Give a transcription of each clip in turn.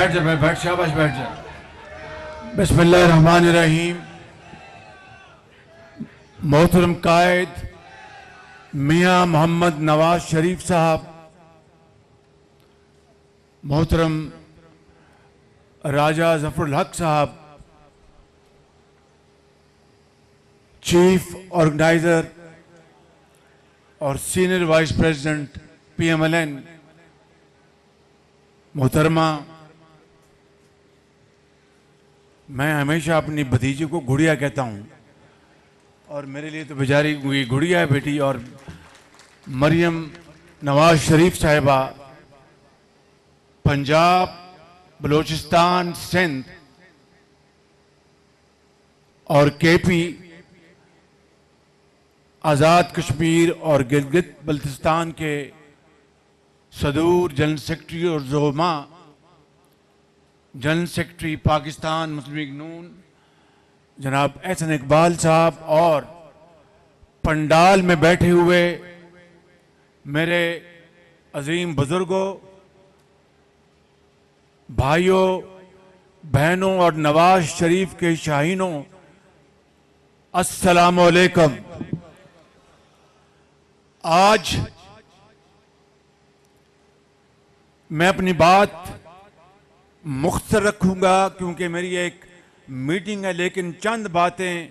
बैठ जा, बैठ, शाबाश, बैठ जा। बिस्मिल्लाहिर्रहमानिर्रहीम। मोहतरम कायद मियाँ मोहम्मद नवाज शरीफ साहब, मोहतरम राजा जफरुल हक साहब, चीफ ऑर्गेनाइजर और सीनियर वाइस प्रेसिडेंट PMLN मोहतरमा, मैं हमेशा अपनी भतीजी को गुड़िया कहता हूँ और मेरे लिए तो बेचारी ये गुड़िया है बेटी। और मरियम नवाज शरीफ साहिबा, पंजाब, बलूचिस्तान, सिंध और KP, आज़ाद कश्मीर और गिलगित बल्तिस्तान के सदूर जनरल सेक्रेटरी और ज़ोमा, जनरल सेक्रेटरी पाकिस्तान मुस्लिम लीग नून जनाब एहसन इकबाल साहब, और पंडाल में बैठे हुए मेरे अजीम बुजुर्गों, भाइयों, बहनों और नवाज शरीफ के शाहीनों, अस्सलामु अलैकुम। आज मैं अपनी बात मुख्तर रखूंगा क्योंकि मेरी एक मीटिंग है, लेकिन चंद बातें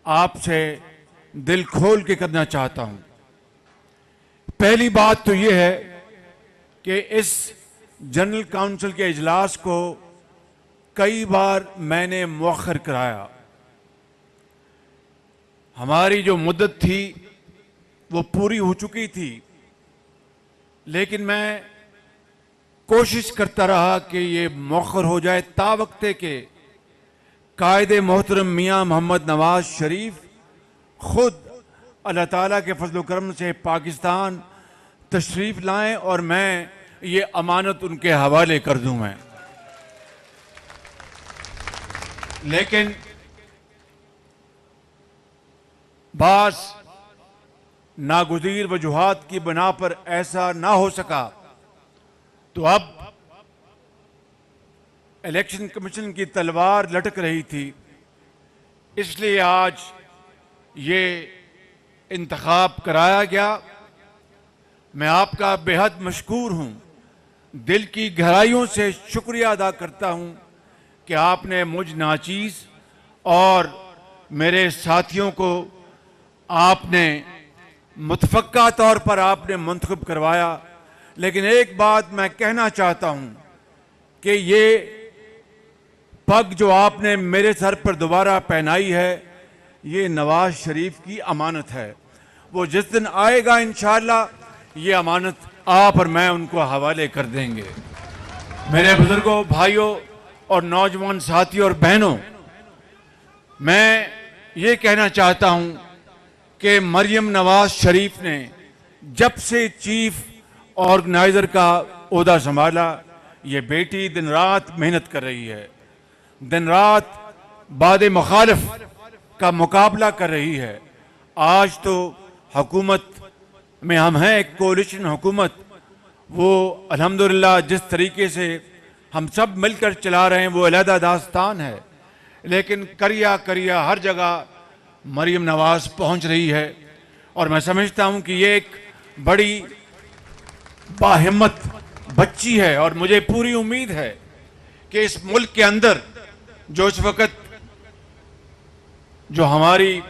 आपसे दिल खोल के करना चाहता हूं। पहली बात तो यह है कि इस जनरल काउंसिल के इजलास को कई बार मैंने मुअख्खर कराया। हमारी जो मुद्दत थी वो पूरी हो चुकी थी, लेकिन मैं कोशिश करता रहा कि ये मुअख्खर हो जाए तावक्ते के कायदे मोहतरम मियाँ मोहम्मद नवाज शरीफ खुद अल्लाह ताला के फजल करम से पाकिस्तान तशरीफ लाएं और मैं ये अमानत उनके हवाले कर दूं मैं। लेकिन बास नागुज़ीर वजूहात की बिना पर ऐसा ना हो सका, तो अब इलेक्शन कमीशन की तलवार लटक रही थी, इसलिए आज ये इंतखाब कराया गया। मैं आपका बेहद मशकूर हूं, दिल की गहराइयों से शुक्रिया अदा करता हूं कि आपने मुझ नाचीज़ और मेरे साथियों को आपने मुतफक्का तौर पर आपने मुंतखब करवाया। लेकिन एक बात मैं कहना चाहता हूं कि ये पग जो आपने मेरे सर पर दोबारा पहनाई है, ये नवाज शरीफ की अमानत है। वो जिस दिन आएगा इंशाअल्लाह ये अमानत आप और मैं उनको हवाले कर देंगे। मेरे बुजुर्गों, भाइयों और नौजवान साथियों और बहनों, मैं ये कहना चाहता हूं कि मरियम नवाज शरीफ ने जब से चीफ ऑर्गेनाइजर का ओहदा संभाला, ये बेटी दिन रात मेहनत कर रही है, दिन रात बादे मुखालिफ का मुकाबला कर रही है। आज तो हुकूमत में हम हैं, एक कोलिशन हुकूमत, वो अल्हम्दुलिल्लाह जिस तरीके से हम सब मिलकर चला रहे हैं वो अलहदा दास्तान है, लेकिन करिया करिया हर जगह मरियम नवाज पहुंच रही है। और मैं समझता हूं कि ये एक बड़ी बाहिम्मत बच्ची है और मुझे पूरी उम्मीद है कि इस मुल्क के अंदर जो इस वक्त जो हमारी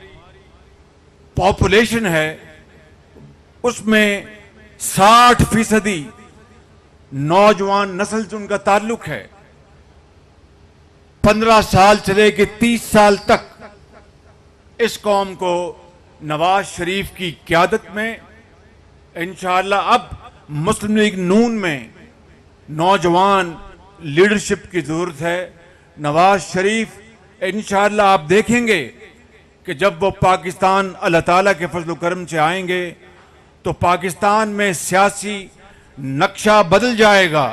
पॉपुलेशन है उसमें 60% नौजवान नस्ल से उनका ताल्लुक है। 15 साल से लेकर 30 साल तक इस कौम को नवाज शरीफ की क़यादत में इंशाअल्लाह अब मुस्लिम लीग नून में नौजवान लीडरशिप की ज़रूरत है। नवाज शरीफ इंशाअल्लाह आप देखेंगे कि जब वो पाकिस्तान अल्लाह ताला के फजल करम से आएंगे तो पाकिस्तान में सियासी नक्शा बदल जाएगा।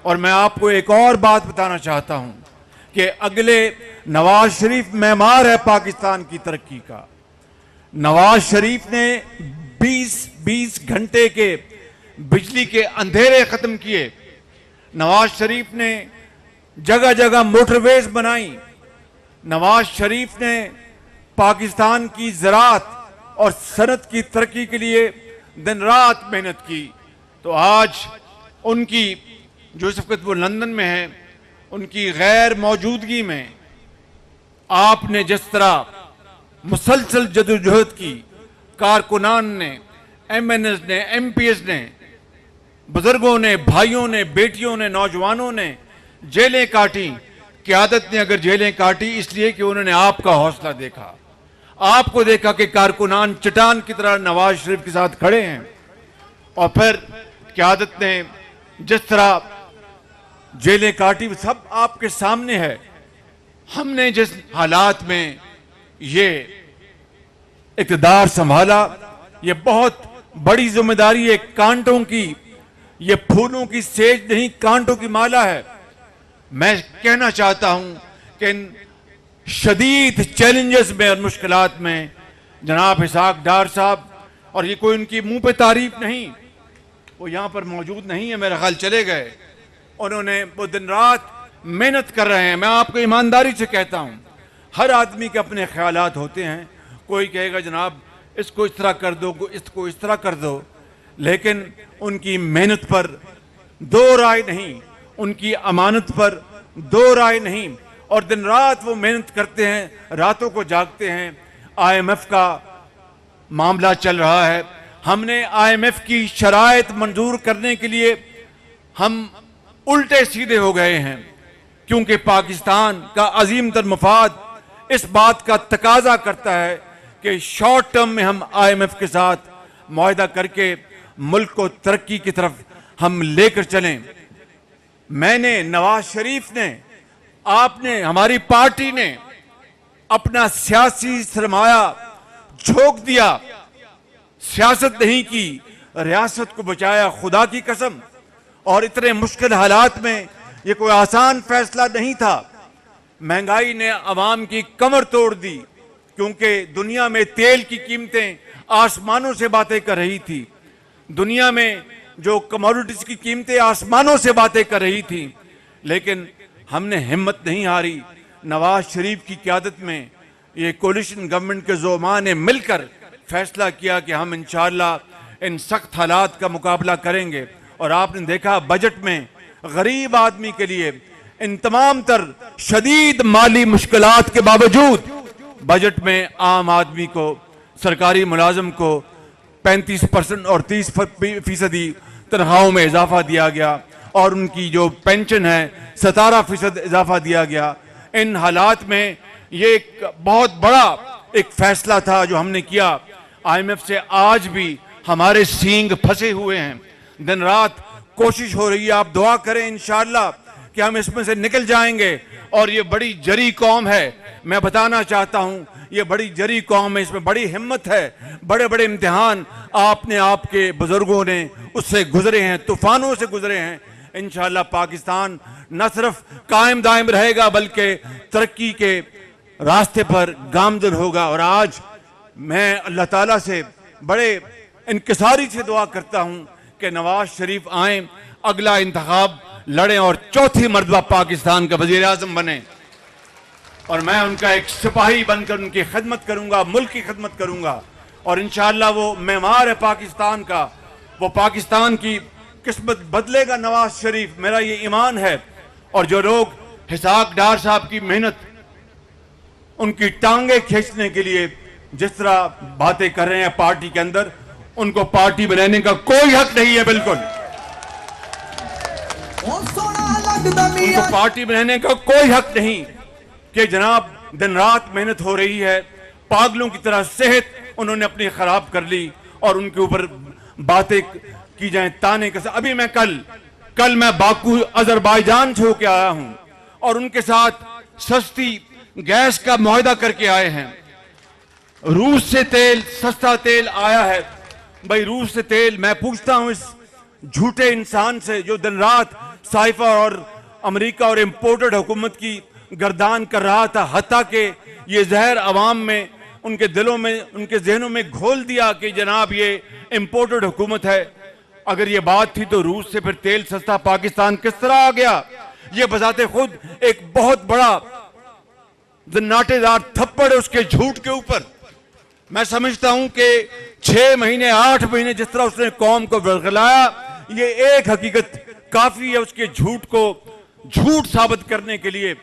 और मैं आपको एक और बात बताना चाहता हूं कि अगले नवाज शरीफ मेमार है पाकिस्तान की तरक्की का। नवाज शरीफ ने 20 घंटे के बिजली के अंधेरे खत्म किए। नवाज शरीफ ने जगह जगह मोटरवेज बनाई। नवाज शरीफ ने पाकिस्तान की ज़राअत और सनत की तरक्की के लिए दिन रात मेहनत की। तो आज उनकी जो इस वक्त वो लंदन में है, उनकी गैर मौजूदगी में आपने जिस तरह मुसलसल जदोजहद की, कारकुनान ने, MNS ने, MPs ने, बुजुर्गों ने, भाइयों ने, बेटियों ने, नौजवानों ने जेलें काटी। क़यादत ने अगर जेलें काटी इसलिए कि उन्होंने आपका हौसला देखा, आपको देखा कि कारकुनान चट्टान की तरह नवाज शरीफ के साथ खड़े हैं। और फिर क़यादत ने जिस तरह जेलें काटी सब आपके सामने है। हमने जिस हालात में ये इक़्तिदार संभाला, ये बहुत बड़ी जिम्मेदारी है। कांटों की, ये फूलों की सेज नहीं, कांटों की माला है। मैं कहना चाहता हूं कि इन शदीद चैलेंजेस में और मुश्किलात में जनाब इसहाक डार साहब, और ये कोई उनकी मुंह पे तारीफ नहीं, वो यहाँ पर मौजूद नहीं है, मेरा ख्याल चले गए। उन्होंने वो दिन रात मेहनत कर रहे हैं। मैं आपको ईमानदारी से कहता हूँ, हर आदमी के अपने ख्यालात होते हैं। कोई कहेगा जनाब इसको इस तरह कर दो, इसको इस तरह कर दो, लेकिन उनकी मेहनत पर दो राय नहीं, उनकी अमानत पर दो राय नहीं। और दिन रात वो मेहनत करते हैं, रातों को जागते हैं। IMF का मामला चल रहा है, हमने IMF की शराइत मंजूर करने के लिए हम उल्टे सीधे हो गए हैं, क्योंकि पाकिस्तान का अजीम तर मफाद इस बात का तकाजा करता है कि शॉर्ट टर्म में हम IMF के साथ मुआहदा करके मुल्क को तरक्की की तरफ हम लेकर चलें। मैंने, नवाज शरीफ ने, आपने, हमारी पार्टी ने अपना सियासी सरमाया झोंक दिया, सियासत नहीं की, रियासत को बचाया, खुदा की कसम। और इतने मुश्किल हालात में ये कोई आसान फैसला नहीं था। महंगाई ने अवाम की कमर तोड़ दी, क्योंकि दुनिया में तेल की कीमतें आसमानों से बातें कर रही थी, दुनिया में जो कमोडिटीज की कीमतें आसमानों से बातें कर रही थी। लेकिन हमने हिम्मत नहीं हारी। नवाज शरीफ की क़यादत में ये कोलिशन गवर्नमेंट के ज़ोमा ने मिलकर फैसला किया कि हम इंशाअल्लाह इन सख्त हालात का मुकाबला करेंगे। और आपने देखा बजट में गरीब आदमी के लिए इन तमाम तर शदीद माली मुश्किलात के बावजूद बजट में आम आदमी को, सरकारी मुलाजिम को 35% और 30% तनख्वाहों में इजाफा दिया गया, और उनकी जो पेंशन है 17% इजाफा दिया गया। इन हालात में ये एक बहुत बड़ा एक फैसला था जो हमने किया। IMF से आज भी हमारे सींग फंसे हुए हैं, दिन रात कोशिश हो रही है। आप दुआ करें इंशाअल्लाह कि हम इसमें से निकल जाएंगे। और ये बड़ी जरी कौम है, मैं बताना चाहता हूं, ये बड़ी जरी कौम है, इसमें बड़ी हिम्मत है। बड़े बड़े इम्तिहान आपने, आपके बुजुर्गों ने उससे गुजरे हैं, तूफानों से गुजरे हैं। इंशाअल्लाह पाकिस्तान न सिर्फ कायम दायम रहेगा बल्कि तरक्की के रास्ते पर गामजन होगा। और आज मैं अल्लाह ताला से बड़े इंकिसारी से दुआ करता हूं कि नवाज शरीफ आए, अगला इंतखाब लड़ें और चौथी मर्तबा पाकिस्तान का वजीर आजम बने। और मैं उनका एक सिपाही बनकर उनकी खिदमत करूंगा, मुल्क की खिदमत करूंगा। और इंशाअल्लाह वो मेमार है पाकिस्तान का, वो पाकिस्तान की किस्मत बदलेगा नवाज शरीफ, मेरा ये ईमान है। और जो लोग इसहाक डार साहब की मेहनत, उनकी टांगे खींचने के लिए जिस तरह बातें कर रहे हैं पार्टी के अंदर, उनको पार्टी बनाने का कोई हक नहीं है। बिल्कुल उनको पार्टी बनाने का कोई हक नहीं कि जनाब दिन रात मेहनत हो रही है, पागलों की तरह सेहत उन्होंने अपनी खराब कर ली और उनके ऊपर बातें की जाए, ताने के साथ। अभी मैं कल मैं बाकू अजरबैजान से होके आया हूं और उनके साथ सस्ती गैस का मुआहदा करके आए हैं। रूस से तेल, सस्ता तेल आया है। भाई रूस से तेल, मैं पूछता हूं इस झूठे इंसान से जो दिन रात साइफा और अमेरिका और इंपोर्टेड हुकूमत की गर्दान कर रहा था, हत्ता के ये जहर अवाम में, उनके दिलों में, उनके जहनों में घोल दिया कि जनाब ये इंपोर्टेड हुकूमत है। अगर ये बात थी तो रूस से फिर तेल सस्ता पाकिस्तान किस तरह आ गया? ये बजाते खुद एक बहुत बड़ा नाटेदार थप्पड़ है उसके झूठ के ऊपर। मैं समझता हूं कि 6 महीने 8 महीने जिस तरह उसने कौम को बरगलाया, ये एक हकीकत काफी है उसके झूठ को झूठ साबित करने के लिए।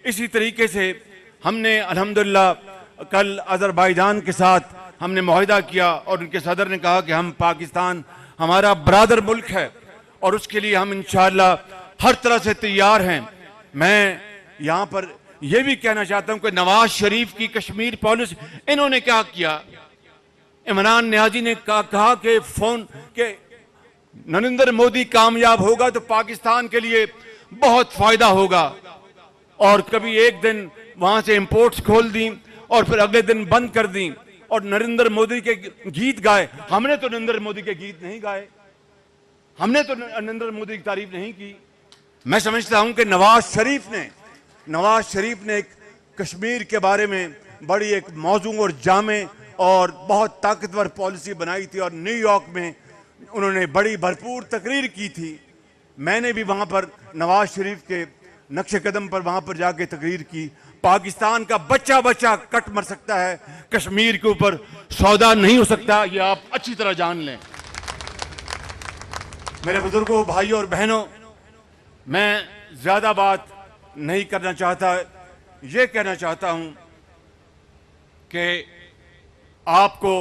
इसी तरीके से हमने अल्हम्दुलिल्लाह कल अजरबैजान के साथ हमने मुआहिदा किया और उनके सदर ने कहा कि हम पाकिस्तान हमारा बरादर मुल्क है और उसके लिए हम इंशाअल्लाह हर तरह से तैयार हैं। मैं यहाँ पर यह भी कहना चाहता हूँ कि नवाज शरीफ की कश्मीर पॉलिसी, इन्होंने क्या किया, इमरान नियाजी ने कहा कि फोन के नरेंद्र मोदी कामयाब होगा तो पाकिस्तान के लिए बहुत फायदा होगा, और कभी एक दिन वहां से इंपोर्ट्स खोल दी और फिर अगले दिन बंद कर दी और नरेंद्र मोदी के गीत गाए। हमने तो नरेंद्र मोदी के गीत नहीं गाए, हमने तो नरेंद्र मोदी की तारीफ नहीं की। मैं समझता हूं कि नवाज शरीफ ने एक कश्मीर के बारे में बड़ी एक मौजूद और जामे और बहुत ताकतवर पॉलिसी बनाई थी और न्यूयॉर्क में उन्होंने बड़ी भरपूर तकरीर की थी। मैंने भी वहां पर नवाज शरीफ के नक्शे कदम पर वहां पर जाके तकरीर की। पाकिस्तान का बच्चा बच्चा कट मर सकता है, कश्मीर के ऊपर सौदा नहीं हो सकता, ये आप अच्छी तरह जान लें। मेरे बुजुर्गों, भाइयों और बहनों, मैं ज्यादा बात नहीं करना चाहता, ये कहना चाहता हूं कि आपको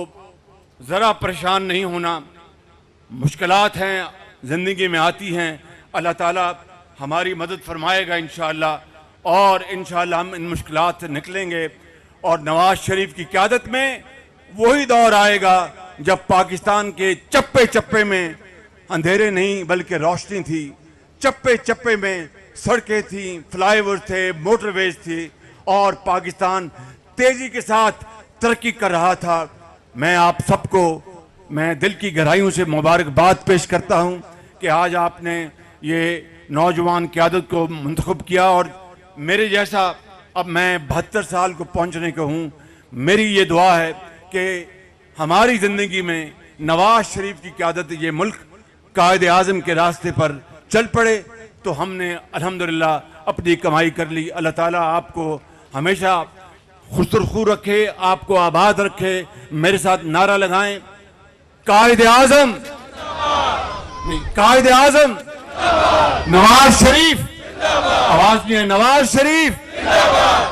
जरा परेशान नहीं होना। मुश्किलात हैं, जिंदगी में आती हैं, अल्लाह ताला हमारी मदद फरमाएगा इंशाअल्लाह, और इंशाअल्लाह हम इन मुश्किलात से निकलेंगे। और नवाज शरीफ की क़यादत में वही दौर आएगा जब पाकिस्तान के चप्पे चप्पे में अंधेरे नहीं बल्कि रोशनी थी, चप्पे चप्पे में सड़कें थी, फ्लाईओवर थे, मोटरवेज थी और पाकिस्तान तेजी के साथ तरक्की कर रहा था। मैं आप सबको मैं दिल की गहराइयों से मुबारकबाद पेश करता हूं कि आज आपने ये नौजवान क़यादत को मुंतखब किया, और मेरे जैसा अब मैं 72 साल को पहुंचने को हूं, मेरी ये दुआ है कि हमारी ज़िंदगी में नवाज शरीफ की क़यादत ये मुल्क कायद आज़म के रास्ते पर चल पड़े तो हमने अल्हम्दुलिल्लाह अपनी कमाई कर ली। अल्लाह ताला आपको हमेशा खुशरखू रखे, आपको आबाद रखे। मेरे साथ नारा लगाएं, कायद आज़म, कायद आज़म नवाज शरीफ। आवाज नहीं है, नवाज शरीफ,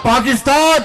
पाकिस्तान।